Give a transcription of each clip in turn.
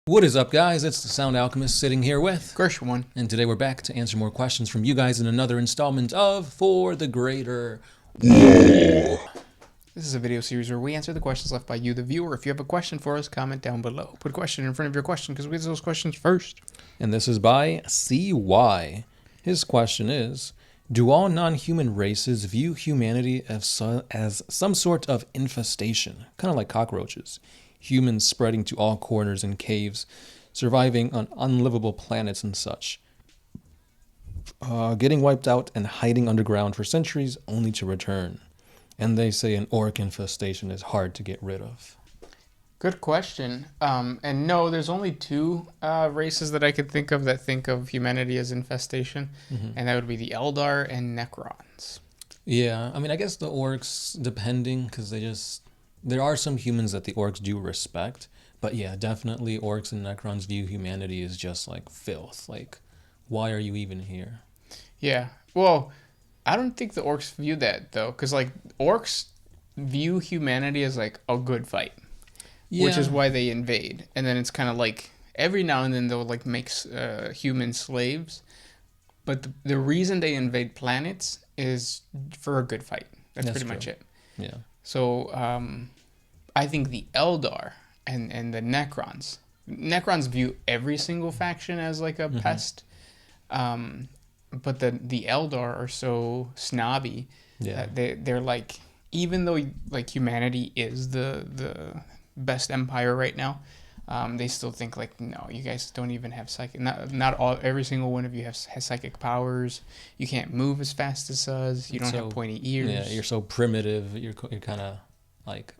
What is up, guys? It's the Sound Alchemist sitting here with Gershwin. and today we're back to answer more questions from you guys in another installment of For the Greater War. This is a video series where we answer the questions left by you, the viewer. If you have a question for us, comment down below. Put a question in front of your question because we answer those questions first. And this is by CY. His question is, do all non-human races view humanity as some sort of infestation, kind of like cockroaches? Humans spreading to all corners and caves, surviving on unlivable planets and such. Getting wiped out and hiding underground for centuries only to return. And they say an orc infestation is hard to get rid of. Good question. And no, there's only two races that I could think of humanity as infestation. And that would be the Eldar and Necrons. Yeah, I mean, I guess the orcs, depending, because there are some humans that the orcs do respect. But yeah, definitely orcs and Necrons view humanity as just like filth. Like, why are you even here? Yeah. Well, I don't think the orcs view that, though. Because, like, orcs view humanity as, like, a good fight. Yeah. Which is why they invade. And then it's kind of like, every now and then they'll, like, make human slaves. But the reason they invade planets is for a good fight. That's pretty much it. Yeah. So, I think the Eldar and the Necrons view every single faction as, like, a pest. But the Eldar are so snobby that they're like, even though like humanity is the best empire right now, they still think like, no, you guys don't even have psychic. Every single one of you has psychic powers. You can't move as fast as us. You don't have pointy ears. Yeah, you're so primitive. You're kind of like,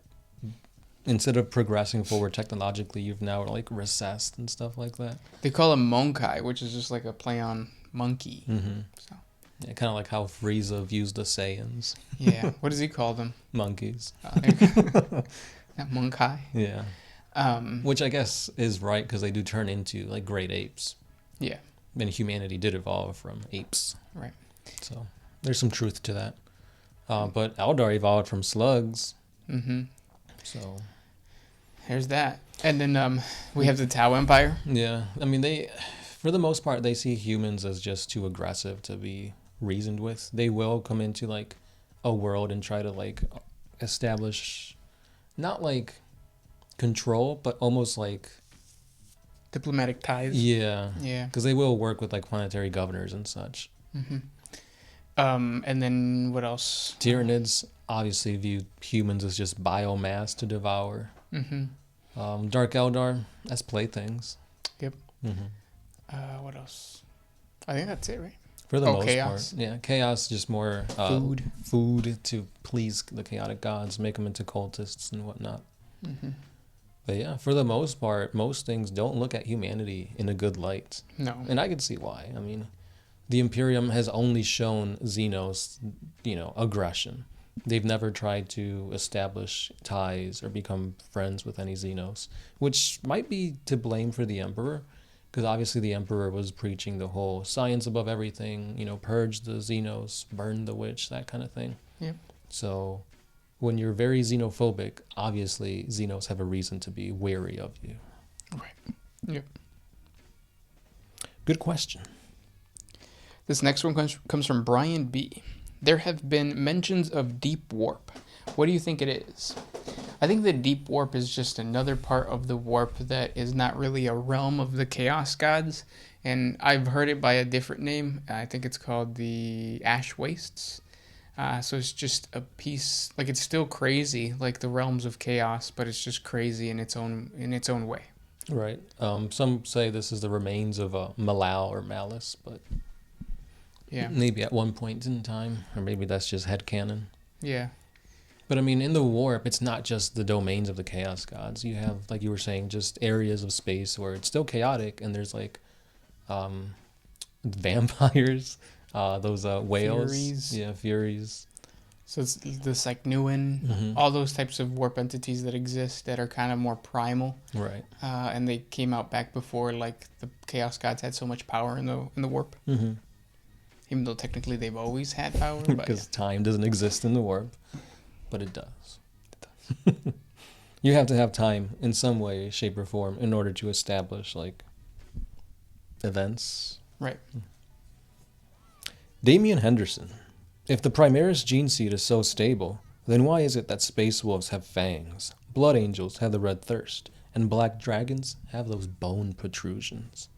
instead of progressing forward technologically, you've now like recessed and stuff like that. They call them Monkai, which is just like a play on monkey. So. Yeah, kind of like how Frieza views the Saiyans. Yeah. What does he call them? Monkeys. Not Monkai. Yeah. Which I guess is right because they do turn into like great apes. Yeah. And humanity did evolve from apes. Right. So there's some truth to that. But Eldar evolved from slugs. So there's that. And then we have the Tau Empire. Yeah. I mean, for the most part, they see humans as just too aggressive to be reasoned with. They will come into like a world and try to like establish not like control, but almost like diplomatic ties. Yeah. Because they will work with like planetary governors and such. And then what else? Tyranids obviously view humans as just biomass to devour. Dark Eldar as playthings. Yep. What else? I think that's it, right? For the most chaos. part. Yeah, chaos, just more food to please the chaotic gods, make them into cultists and whatnot. But yeah, for the most part, most things don't look at humanity in a good light. No. And I can see why. I mean, the Imperium has only shown Xenos, aggression. They've never tried to establish ties or become friends with any Xenos, which might be to blame for the Emperor. Because obviously the Emperor was preaching the whole science above everything, purge the Xenos, burn the witch, that kind of thing. Yep. So when you're very xenophobic, obviously Xenos have a reason to be wary of you. Right. Yep. Good question. This next one comes from Brian B. There have been mentions of deep warp. What do you think it is? I think the deep warp is just another part of the warp that is not really a realm of the chaos gods. And I've heard it by a different name. I think it's called the Ash Wastes. So it's just a piece, like it's still crazy, like the realms of chaos, but it's just crazy in its own way. Right. Some say this is the remains of Malal or Malice, but yeah, maybe at one point in time, or maybe that's just headcanon. Yeah. But I mean, in the warp, it's not just the domains of the chaos gods. You have, like you were saying, just areas of space where it's still chaotic, and there's like vampires, those whales, Furies. Yeah, furies. So it's the Psychnuin, all those types of warp entities that exist that are kind of more primal, right? And they came out back before like the chaos gods had so much power in the warp. Even though technically they've always had power, because time doesn't exist in the warp. But it does. You have to have time in some way, shape, or form in order to establish like events. Right. Damian Henderson. If the Primaris Jean Seed is so stable, then why is it that space wolves have fangs, blood angels have the red thirst, and black dragons have those bone protrusions?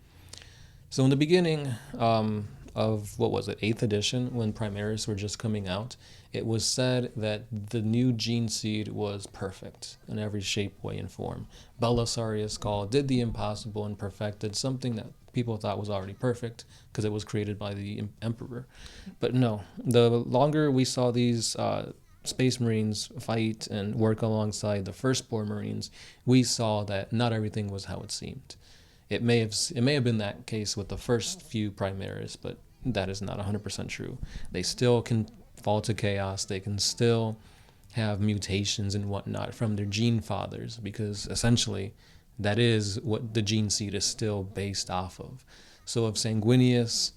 So in the beginning of, what was it, 8th edition, when Primaris were just coming out, it was said that the new Gene Seed was perfect in every shape, way, and form. Belisarius Gall did the impossible and perfected something that people thought was already perfect because it was created by the Emperor. But no, the longer we saw these Space Marines fight and work alongside the Firstborn Marines, we saw that not everything was how it seemed. It may have been that case with the first few Primaris, but that is not 100% true. They still can fall to chaos. They can still have mutations and whatnot from their gene fathers, because essentially that is what the Gene Seed is still based off of. So if Sanguinius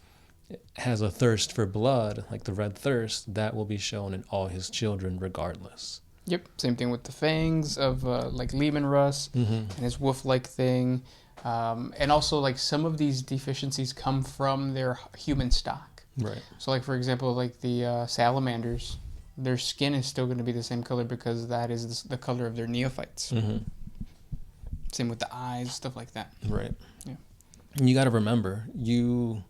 has a thirst for blood, like the red thirst, that will be shown in all his children regardless. Yep. Same thing with the fangs of like Lehman Russ and his wolf-like thing. And also, like, some of these deficiencies come from their human stock. Right. So, like, for example, like the salamanders, their skin is still going to be the same color because that is the color of their neophytes. Same with the eyes, stuff like that. Right. Yeah. And you got to remember, you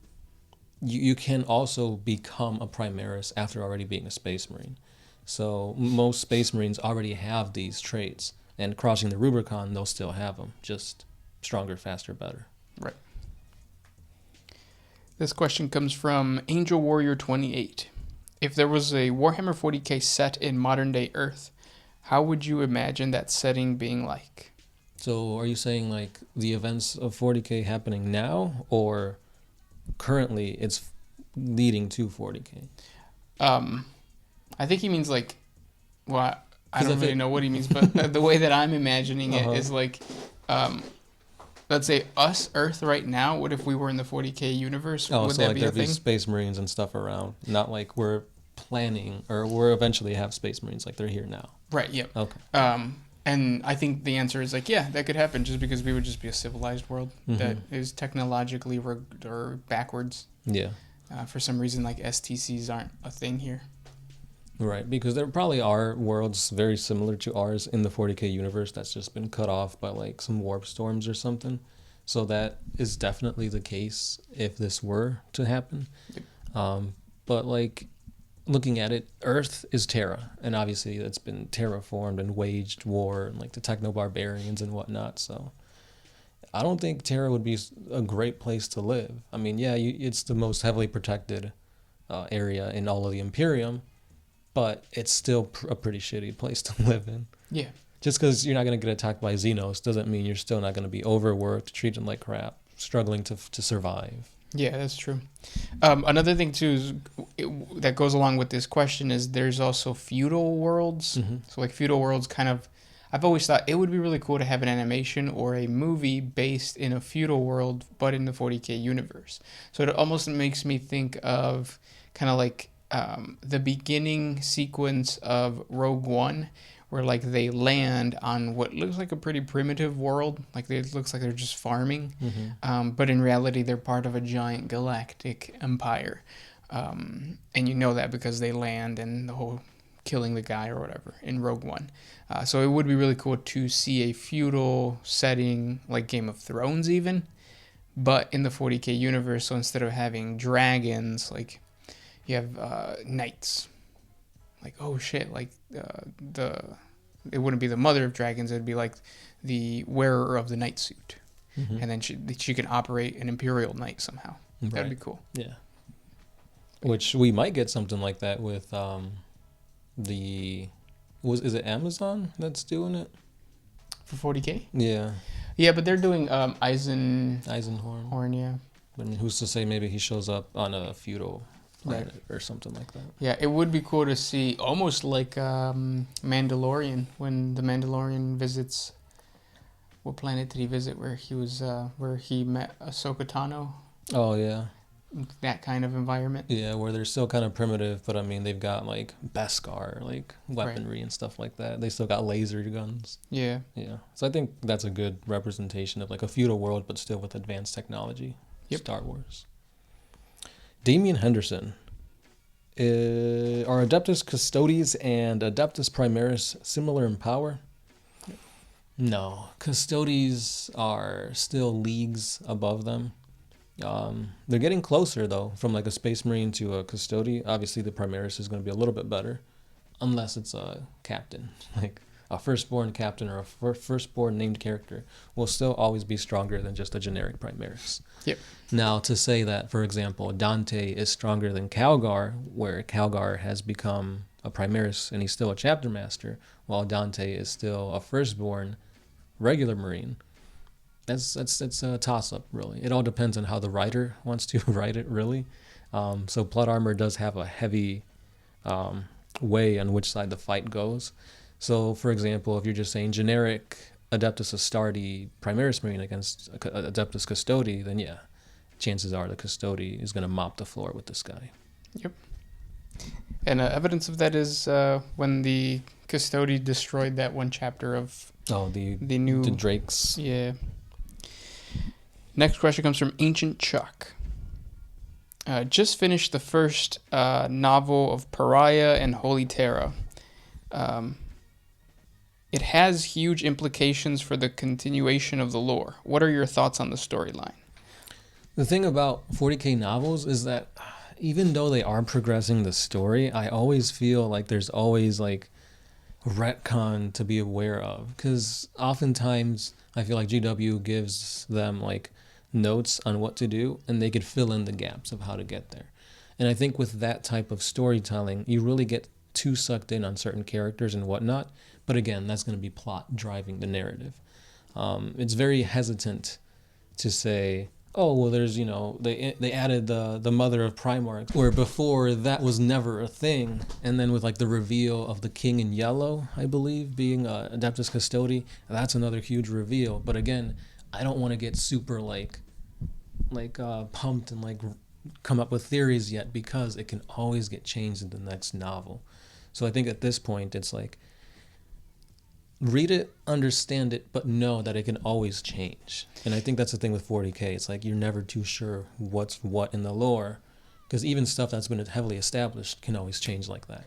can also become a Primaris after already being a Space Marine. So most Space Marines already have these traits, and crossing the Rubicon, they'll still have them, just stronger, faster, better. Right. This question comes from Angel Warrior 28. If there was a Warhammer 40K set in modern day Earth, how would you imagine that setting being like? So are you saying like the events of 40K happening now, or currently it's leading to 40K? I think he means like, well, I don't really know what he means, but the way that I'm imagining it is like, let's say us, Earth, right now. What if we were in the 40K universe? Would So that like be a there'd be thing? Space Marines and stuff around, not like we're planning, or we're eventually have Space Marines, like they're here now. Right. Yep. Okay. And I think the answer is like, yeah, that could happen, just because we would just be a civilized world that is technologically or backwards. Yeah. For some reason, like STCs aren't a thing here. Right, because there probably are worlds very similar to ours in the 40K universe that's just been cut off by like some warp storms or something. So that is definitely the case if this were to happen. Yep. But like looking at it, Earth is Terra, and obviously it's been terraformed and waged war, and like the techno-barbarians and whatnot. So I don't think Terra would be a great place to live. I mean, yeah, it's the most heavily protected area in all of the Imperium, but it's still a pretty shitty place to live in. Yeah. Just because you're not going to get attacked by Xenos doesn't mean you're still not going to be overworked, treated like crap, struggling to survive. Yeah, that's true. Another thing too that goes along with this question is there's also feudal worlds. So like feudal worlds kind of, I've always thought it would be really cool to have an animation or a movie based in a feudal world, but in the 40K universe. So it almost makes me think of kind of like the beginning sequence of Rogue One, where like they land on what looks like a pretty primitive world. Like it looks like they're just farming. But in reality, they're part of a giant galactic empire. And you know that because they land and the whole killing the guy or whatever in Rogue One. So it would be really cool to see a feudal setting like Game of Thrones even, but in the 40K universe. So instead of having dragons, like you have knights. Like, oh shit, like it wouldn't be the mother of dragons, it'd be like the wearer of the knight suit. And then she can operate an imperial knight somehow. Right. That'd be cool. Yeah. Which we might get something like that with is it Amazon that's doing it? For 40K? Yeah. Yeah, but they're doing Eisenhorn. yeah. But who's to say maybe he shows up on a feudal planet Right. or something like that. Yeah, it would be cool to see, almost like Mandalorian, when the Mandalorian visits. What planet did he visit where he was where he met Ahsoka Tano? Oh yeah. that kind of environment. Yeah, where they're still kind of primitive, but I mean, they've got like Beskar, like weaponry and stuff like that. They still got laser guns. Yeah. Yeah. So I think that's a good representation of like a feudal world, but still with advanced technology. Yep. Star Wars. Damian Henderson. Are Adeptus Custodes and Adeptus Primaris similar in power? No. Custodes are still leagues above them. They're getting closer, though, from like a Space Marine to a Custode. Obviously, the Primaris is going to be a little bit better, unless it's a captain. Like a firstborn captain or a firstborn named character will still always be stronger than just a generic Primaris. Yep. Now, to say that, for example, Dante is stronger than Calgar, where Calgar has become a Primaris and he's still a chapter master, while Dante is still a firstborn regular Marine, that's a toss-up, really. It all depends on how the writer wants to write it, really. So plot armor does have a heavy way on which side the fight goes. So, for example, if you're just saying generic Adeptus Astartes Primaris Marine against Adeptus Custode, then yeah, chances are the Custode is going to mop the floor with this guy. Yep. And evidence of that is when the Custode destroyed that one chapter of the Drakes. Yeah. Next question comes from Ancient Chuck. Just finished the first novel of Pariah and Holy Terra. It has huge implications for the continuation of the lore. What are your thoughts on the storyline? The thing about 40K novels is that even though they are progressing the story, I always feel like there's always like retcon to be aware of. Because oftentimes I feel like GW gives them like notes on what to do and they could fill in the gaps of how to get there. And I think with that type of storytelling, you really get too sucked in on certain characters and whatnot. But again, that's going to be plot driving the narrative. It's very hesitant to say, oh, well, there's, they added the mother of Primarchs, where before that was never a thing. And then with like the reveal of the King in Yellow, I believe, being Adeptus Custode, that's another huge reveal. But again, I don't want to get super pumped and like come up with theories yet, because it can always get changed in the next novel. So I think at this point, it's like, read it, understand it, but know that it can always change. And I think that's the thing with 40K. It's like you're never too sure what's what in the lore, because even stuff that's been heavily established can always change like that.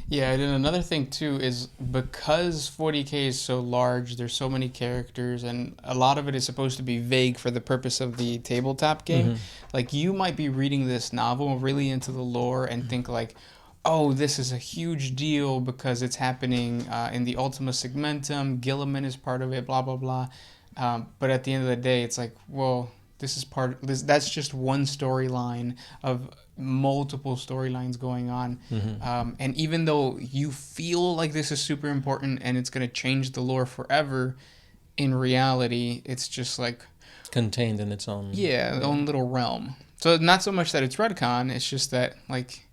Yeah, and another thing too is because 40K is so large, there's so many characters, and a lot of it is supposed to be vague for the purpose of the tabletop game. Mm-hmm. Like, you might be reading this novel really into the lore and think like, oh, this is a huge deal because it's happening in the Ultima Segmentum, Gilliman is part of it, blah, blah, blah. But at the end of the day, it's like, well, that's just one storyline of multiple storylines going on. Mm-hmm. And even though you feel like this is super important and it's going to change the lore forever, in reality, it's just like contained in its own... Yeah, own little realm. So not so much that it's retcon, it's just that, like,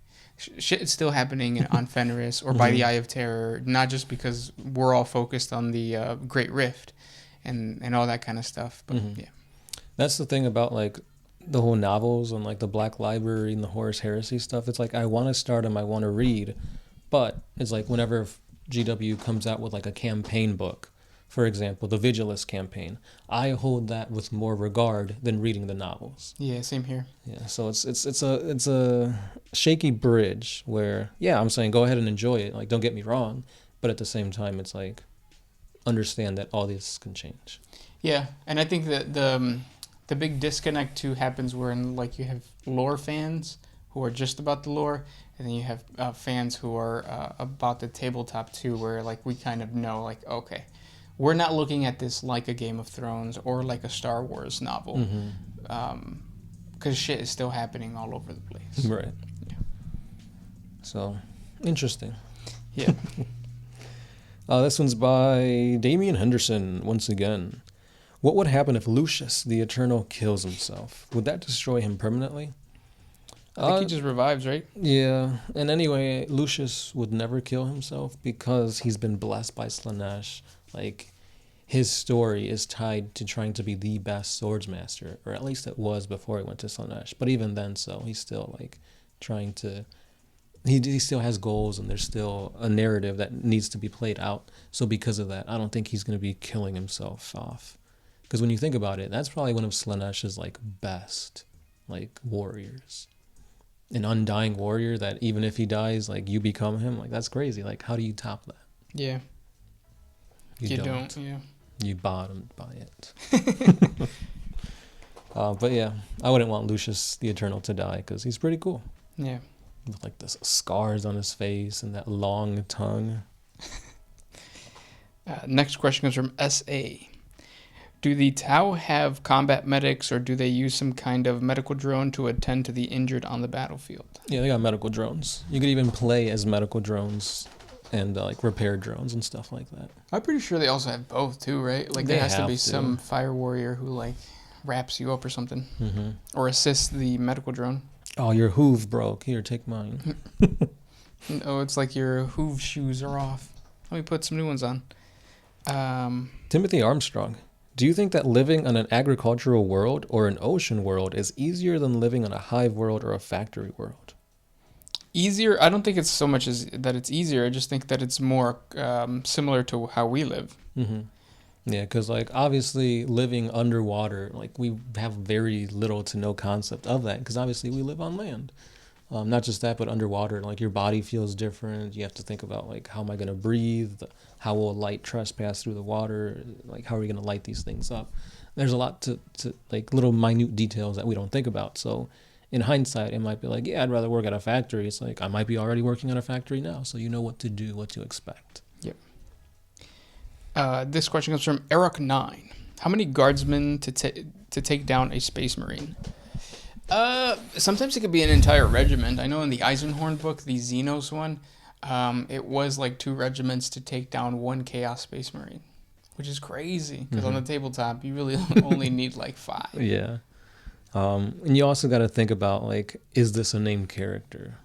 shit is still happening on Fenris or by the Eye of Terror, not just because we're all focused on the Great Rift and all that kind of stuff. But yeah, that's the thing about like the whole novels and like the Black Library and the Horus Heresy stuff. It's like I want to start them, I want to read, but it's like whenever GW comes out with like a campaign book, for example, the Vigilus campaign, I hold that with more regard than reading the novels. Yeah, same here. Yeah, so it's a shaky bridge where, yeah, I'm saying go ahead and enjoy it. Like, don't get me wrong, but at the same time, it's like understand that all this can change. Yeah, and I think that the big disconnect too happens wherein like you have lore fans who are just about the lore, and then you have fans who are about the tabletop too, where like we kind of know like, okay, we're not looking at this like a Game of Thrones or like a Star Wars novel, because shit is still happening all over the place. Right. Yeah. So, interesting. Yeah. This one's by Damian Henderson, once again. What would happen if Lucius the Eternal kills himself? Would that destroy him permanently? I think he just revives, right? Yeah. And anyway, Lucius would never kill himself because he's been blessed by Slaanesh. Like, his story is tied to trying to be the best swordsmaster, or at least it was before he went to Slaanesh. But even then, so he's still like trying to. He still has goals, and there's still a narrative that needs to be played out. So because of that, I don't think he's going to be killing himself off. Because when you think about it, that's probably one of Slaanesh's like best like warriors. An undying warrior that even if he dies, like you become him. Like that's crazy. Like how do you top that? Yeah. You don't. Yeah. You bottomed by it. But yeah, I wouldn't want Lucius the Eternal to die because he's pretty cool. Yeah. With like the scars on his face and that long tongue. Next question comes from S.A. Do the Tau have combat medics, or do they use some kind of medical drone to attend to the injured on the battlefield? Yeah, they got medical drones. You could even play as medical drones and like repair drones and stuff like that. I'm pretty sure they also have both too, right? Like there has to be some fire warrior who like wraps you up or something, or assists the medical drone. Oh, your hoof broke. Here, take mine. Oh, it's like your hoof shoes are off. Let me put some new ones on. Timothy Armstrong. Do you think that living on an agricultural world or an ocean world is easier than living on a hive world or a factory world? Easier? I don't think it's so much as that it's easier. I just think that it's more similar to how we live. Mm-hmm. Yeah, because like obviously living underwater, like we have very little to no concept of that because obviously we live on land. Not just that, but underwater, like your body feels different. You have to think about like how am I going to breathe? How will light trespass through the water? Like how are we going to light these things up? There's a lot to like little minute details that we don't think about. So in hindsight, it might be like, yeah, I'd rather work at a factory. It's like I might be already working at a factory now, so you know what to do, what to expect. Yep. This question comes from Eric9. How many guardsmen to take down a space marine? Sometimes it could be an entire regiment. I know in the Eisenhorn book, the Xenos one, it was like 2 regiments to take down 1 Chaos Space Marine, which is crazy because on the tabletop you really only need like 5. Yeah. And you also got to think about like, is this a named character?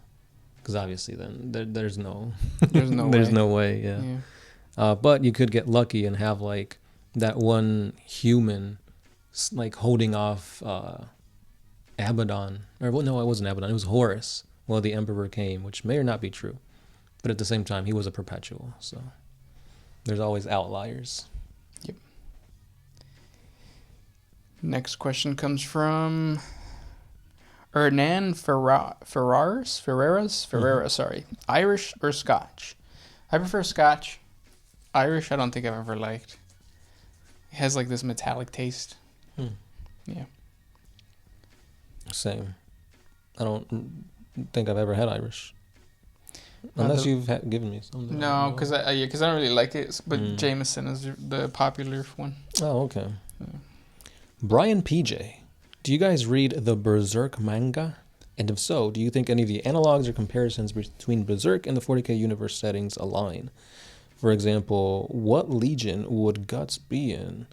Because obviously then there's no way. Yeah. But you could get lucky and have like that one human like holding off Abaddon. Or well, no, it wasn't Abaddon. It was Horus. Well, the Emperor came, which may or not be true. But at the same time, he was a perpetual. So there's always outliers. Yep. Next question comes from Hernan Ferreira, sorry. Irish or Scotch? I prefer Scotch. Irish, I don't think I've ever liked. It has like this metallic taste. Yeah. Same. I don't think I've ever had Irish. Unless you've given me something. No, because I don't really like it. But Jameson is the popular one. Oh, okay. Yeah. Brian PJ, do you guys read the Berserk manga? And if so, do you think any of the analogs or comparisons between Berserk and the 40K universe settings align? For example, what legion would Guts be in?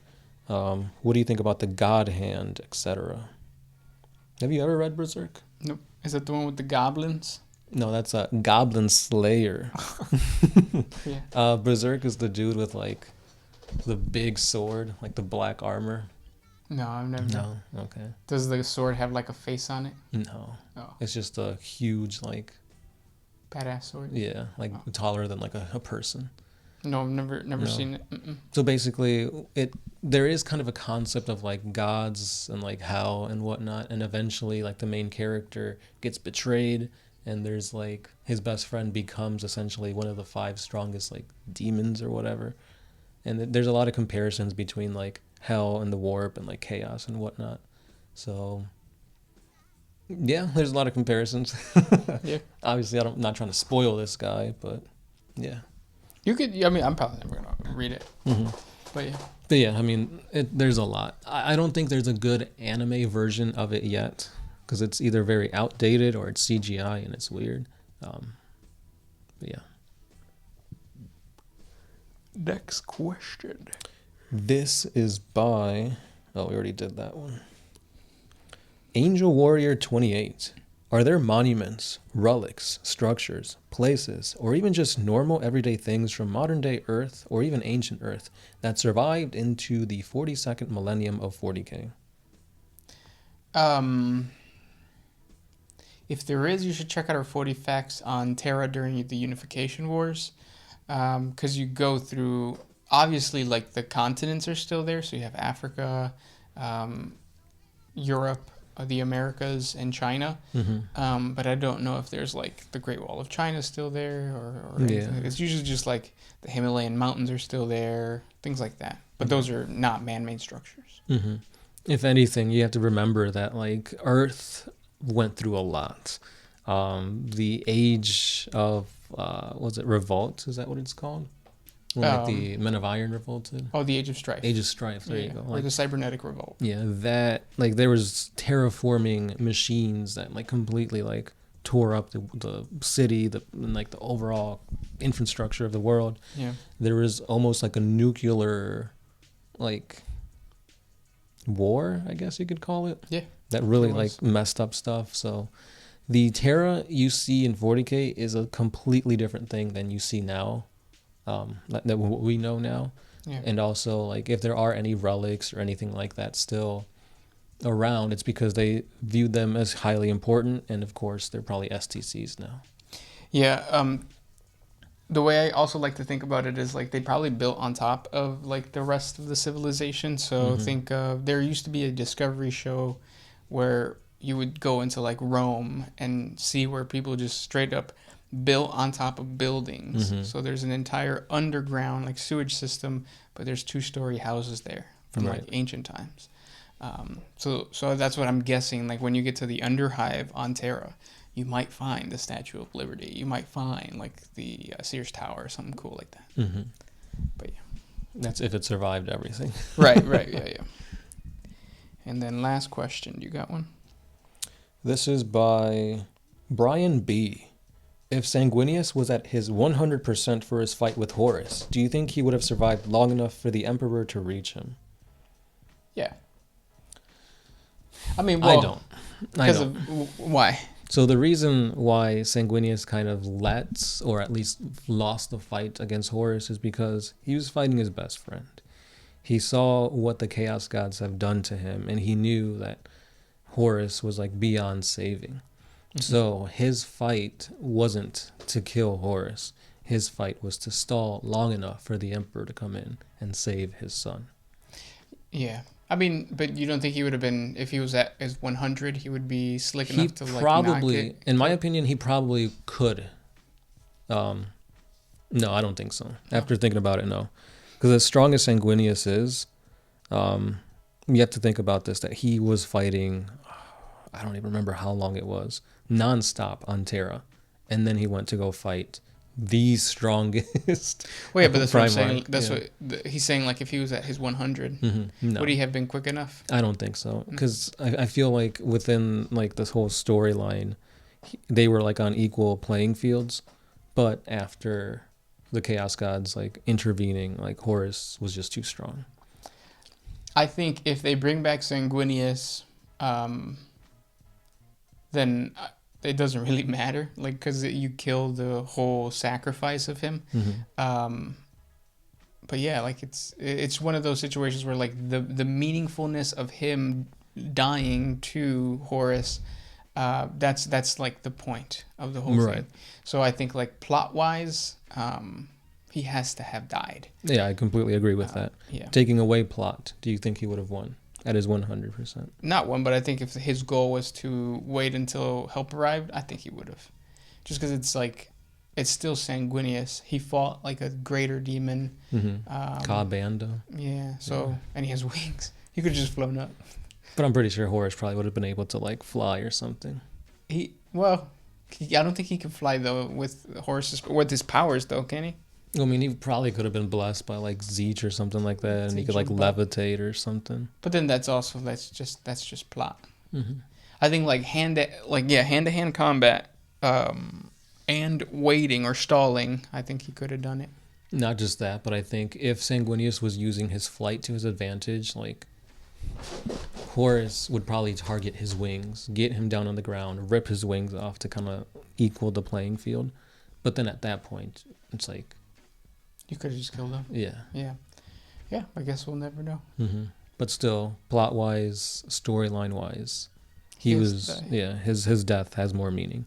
What do you think about the God Hand, etc.? Have you ever read Berserk? Nope. Is that the one with the goblins? No, that's a Goblin Slayer. Yeah. Berserk is the dude with like the big sword, like the black armor. No, I've never. No, okay. Does the sword have like a face on it? No. Oh. It's just a huge like. Badass sword. Yeah, like taller than like a person. No, I've never seen it. Mm-mm. So basically, there is kind of a concept of like gods and like hell and whatnot, and eventually like the main character gets betrayed, and there's like his best friend becomes essentially one of the 5 strongest like demons or whatever, and there's a lot of comparisons between like hell and the warp and like chaos and whatnot. So yeah, there's a lot of comparisons. Yeah. Obviously, I'm not trying to spoil this guy, but yeah. You could. I mean, I'm probably never gonna read it. Mm-hmm. But yeah. But yeah, I mean, there's a lot. I don't think there's a good anime version of it yet, because it's either very outdated or it's CGI and it's weird. But yeah. Next question. This is by... Oh, we already did that one. Angel Warrior 28. Are there monuments, relics, structures, places, or even just normal everyday things from modern-day Earth or even ancient Earth that survived into the 42nd millennium of 40K? If there is, you should check out our 40 facts on Terra during the Unification Wars, because you go through, obviously, like, the continents are still there, so you have Africa, Europe, the Americas, and China. But I don't know if there's, like, the Great Wall of China still there or anything. It's usually just, like, the Himalayan mountains are still there, things like that. But those are not man-made structures. If anything, you have to remember that, like, Earth went through a lot. The age of, was it Revolt? Is that what it's called? When, like, the Men of Iron revolted? Oh, the Age of Strife. Age of Strife, there you go. Or the Cybernetic Revolt. Yeah, that, like, there was terraforming machines that, like, completely, like, tore up the city, and, like, the overall infrastructure of the world. Yeah. There was almost like a nuclear, like, war, I guess you could call it. Yeah. That really, like, messed up stuff. So the Terra you see in 40K is a completely different thing than you see now, that what we know now. Yeah. And also, like, if there are any relics or anything like that still around, it's because they viewed them as highly important, and of course they're probably STCs now. Yeah. The way I also like to think about it is, like, they probably built on top of, like, the rest of the civilization. So think there used to be a Discovery show where you would go into, like, Rome and see where people just straight up built on top of buildings. So there's an entire underground, like, sewage system, but there's 2-story houses there from like ancient times. So that's what I'm guessing. Like, when you get to the Underhive on Terra, you might find the Statue of Liberty. You might find, like, the Sears Tower or something cool like that. But yeah, that's if it survived everything. right. Yeah. And then last question, you got one? This is by Brian B. If Sanguinius was at his 100% for his fight with Horus, do you think he would have survived long enough for the Emperor to reach him? Yeah. I mean, well, I don't. Because of why? So the reason why Sanguinius kind of or at least lost the fight against Horus is because he was fighting his best friend. He saw what the Chaos Gods have done to him, and he knew that Horus was, like, beyond saving. So his fight wasn't to kill Horus. His fight was to stall long enough for the Emperor to come in and save his son. Yeah. I mean, but you don't think he would have been, if he was at his 100, he would be slick enough to, like, probably, not get... in my opinion, he probably could. No, I don't think so. After thinking about it, no. Because as strong as Sanguinius is, you have to think about this, that he was fighting, I don't even remember how long it was, nonstop on Terra. And then he went to go fight the strongest. Well, yeah, but that's what I'm Primaris, saying. That's what he's saying. Like, if he was at his 100, no. would he have been quick enough? I don't think so. Because I feel like within, like, this whole storyline, they were, like, on equal playing fields. But after the Chaos Gods, like, intervening, like, Horus was just too strong. I think if they bring back Sanguinius, then it doesn't really matter, like, because you kill the whole sacrifice of him. But yeah, like, it's one of those situations where, like, the meaningfulness of him dying to Horus, that's like the point of the whole thing. So I think, like, plot wise, he has to have died. Yeah, I completely agree with that. Yeah. Taking away plot, do you think he would have won at his 100%? Not one, but I think if his goal was to wait until help arrived, I think he would have. Just because it's, like, it's still Sanguinius. He fought, like, a greater demon. Ka-Bando. Yeah, so, and he has wings. He could have just flown up. But I'm pretty sure Horus probably would have been able to, like, fly or something. I don't think he can fly, though, with his powers, though, can he? I mean, he probably could have been blessed by, like, Zeech or something like that, and he could, like, levitate or something. But then that's just plot. I think, like, hand-to-hand combat, and waiting or stalling, I think he could have done it. Not just that, but I think if Sanguinius was using his flight to his advantage, like, Horus would probably target his wings, get him down on the ground, rip his wings off to kind of equal the playing field. But then at that point, it's like... You could have just killed him. Yeah. Yeah. Yeah, I guess we'll never know. Mm-hmm. But still, plot-wise, storyline-wise, his death has more meaning.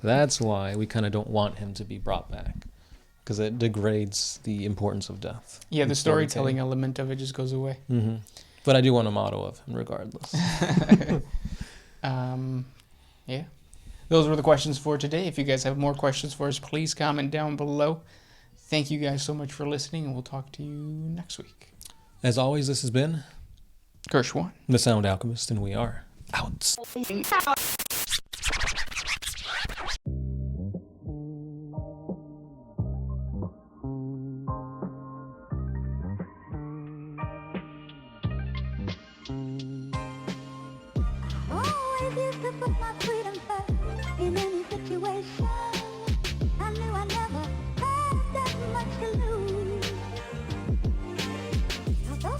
That's why we kind of don't want him to be brought back, because it degrades the importance of death. Yeah, the storytelling element of it just goes away. Mm-hmm. But I do want a motto of him regardless. Yeah. Those were the questions for today. If you guys have more questions for us, please comment down below. Thank you guys so much for listening, and we'll talk to you next week. As always, this has been Gershwan, the Sound Alchemist, and we are out. Always used to put my freedom first in any situation.